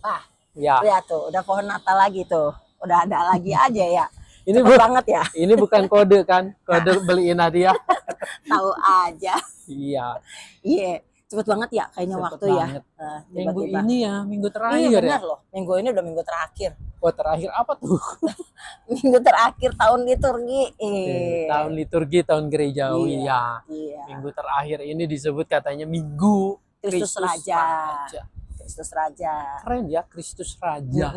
Wah, Ya, lihat tuh, udah pohon Natal lagi tuh. Udah ada lagi aja ya. ini Cepet banget ya, ini bukan kode kan? Kode beliin hadiah. tahu aja. Iya, Iya, cepet banget ya kayaknya cepet waktu ya. banget. Minggu Tiba-tiba. ini ya, minggu Iya terakhir ya. benar loh, minggu ini udah minggu terakhir. Wah, terakhir apa tuh? Minggu terakhir tahun liturgi. Tahun liturgi, tahun gerejawi Iya, ya. iya. Minggu terakhir ini disebut katanya Minggu Kristus Raja. Kristus Raja. Keren ya, Kristus Raja.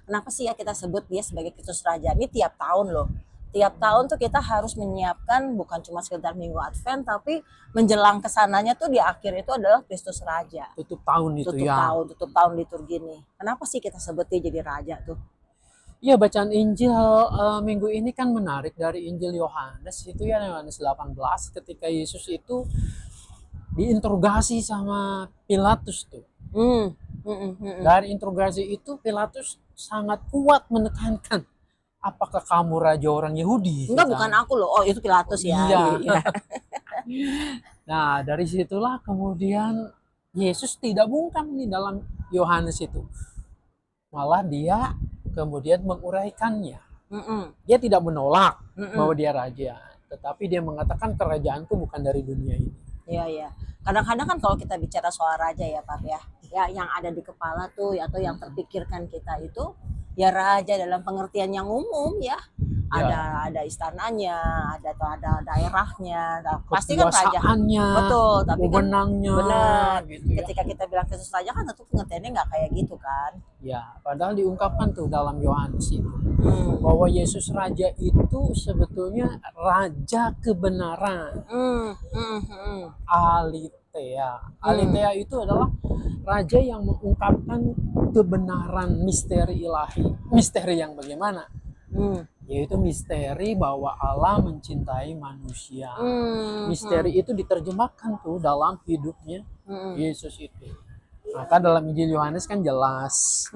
Kenapa sih ya kita sebut dia sebagai Kristus Raja? Ini tiap tahun loh. Tiap tahun tuh kita harus menyiapkan bukan cuma sekedar Minggu Advent, tapi menjelang kesananya tuh di akhir itu adalah Kristus Raja. Tutup tahun itu ya. Tutup tahun liturgi nih. Kenapa sih kita sebut dia jadi Raja tuh? Iya, bacaan Injil minggu ini kan menarik dari Injil Yohanes itu ya, Yohanes 18 ketika Yesus itu diinterogasi sama Pilatus tuh. Dari interogasi itu Pilatus sangat kuat menekankan, apakah kamu raja orang Yahudi? Enggak, bukan aku loh. Oh, itu Pilatus ya. Iya. Nah, dari situlah kemudian Yesus tidak bungkam nih dalam Yohanes itu. Malah dia kemudian menguraikannya. Dia tidak menolak bahwa dia raja, tetapi dia mengatakan kerajaanku bukan dari dunia ini. Iya, iya. Kadang-kadang kan kalau kita bicara soal raja ya, Pak ya. Ya yang ada di kepala tuh atau yang terpikirkan kita itu ya raja dalam pengertian yang umum ya. Ada istananya, ada daerahnya. Pasti kan raja. Kekuasaannya, Betul, tapi kan wewenangnya, benar. gitu ya. Ketika kita bilang Kristus Raja kan tentu pengertiannya nggak kayak gitu kan. Ya, padahal diungkapkan tuh dalam Yohanes itu bahwa Yesus Raja itu sebetulnya Raja kebenaran. Aletheia. Aletheia itu adalah Raja yang mengungkapkan kebenaran misteri ilahi. Misteri yang bagaimana? Yaitu misteri bahwa Allah mencintai manusia. Misteri itu diterjemahkan tuh dalam hidupnya Yesus itu. Maka dalam Injil Yohanes kan jelas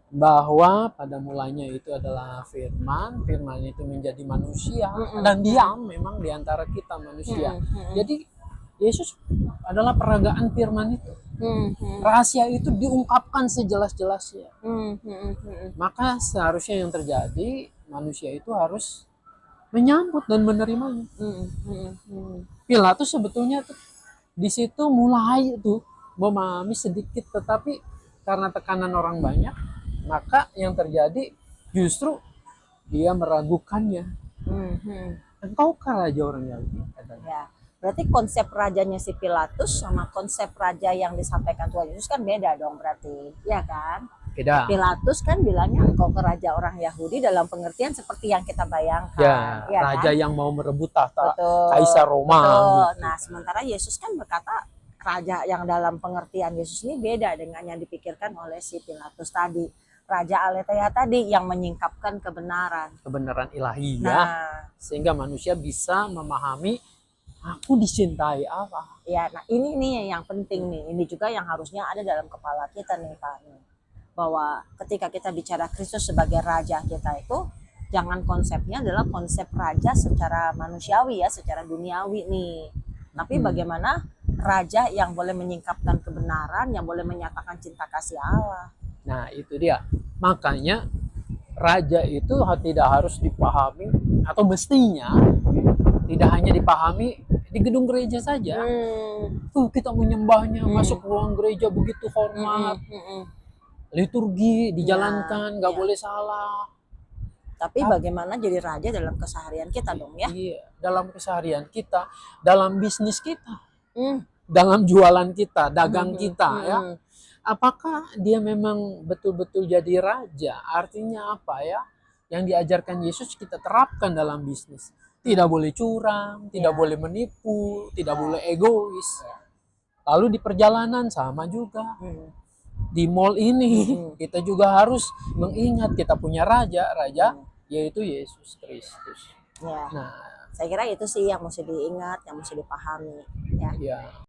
bahwa pada mulanya itu adalah firman, firman itu menjadi manusia dan diam memang di antara kita manusia. Jadi Yesus adalah peragaan firman itu. Rahasia itu diungkapkan sejelas-jelasnya. Maka seharusnya yang terjadi, manusia itu harus menyambut dan menerimanya. Pilatus sebetulnya tuh di situ mulai tuh memahami sedikit, tetapi karena tekanan orang banyak, maka yang terjadi justru dia meragukannya. Engkaukah raja orang Yahudi? Ya, berarti konsep rajanya si Pilatus sama konsep raja yang disampaikan Tuhan Yesus kan beda dong berarti, ya kan? Beda. Pilatus kan bilangnya engkau ke raja orang Yahudi dalam pengertian seperti yang kita bayangkan. Ya, raja kan? yang mau merebut tahta Betul, Kaisar Roma. Gitu. Nah, sementara Yesus kan berkata raja yang dalam pengertian Yesus ini beda dengan yang dipikirkan oleh si Pilatus tadi. Raja Aletheia tadi yang menyingkapkan kebenaran. Kebenaran ilahi ya. Sehingga manusia bisa memahami aku dicintai Allah. Ya, nah ini nih yang penting nih. Ini juga yang harusnya ada dalam kepala kita nih Pak. Bahwa ketika kita bicara Kristus sebagai raja kita itu jangan konsepnya adalah konsep raja secara manusiawi ya, secara duniawi nih. Tapi bagaimana raja yang boleh menyingkapkan kebenaran, yang boleh menyatakan cinta kasih Allah. Nah, itu dia. Makanya raja itu tidak harus dipahami atau mestinya tidak hanya dipahami di gedung gereja saja. Kita menyembahnya, masuk ruang gereja begitu hormat. Liturgi dijalankan, nggak boleh salah. Tapi bagaimana jadi raja dalam keseharian kita dong ya? Iya, dalam keseharian kita, dalam bisnis kita, dalam jualan kita, dagang kita ya. Apakah dia memang betul-betul jadi raja? Artinya apa ya? Yang diajarkan Yesus kita terapkan dalam bisnis. Tidak boleh curang, tidak boleh menipu, tidak boleh egois. Lalu di perjalanan sama juga. Di mall ini kita juga harus mengingat kita punya raja yaitu Yesus Kristus. Ya. Nah, saya kira itu sih yang mesti diingat, yang mesti dipahami ya.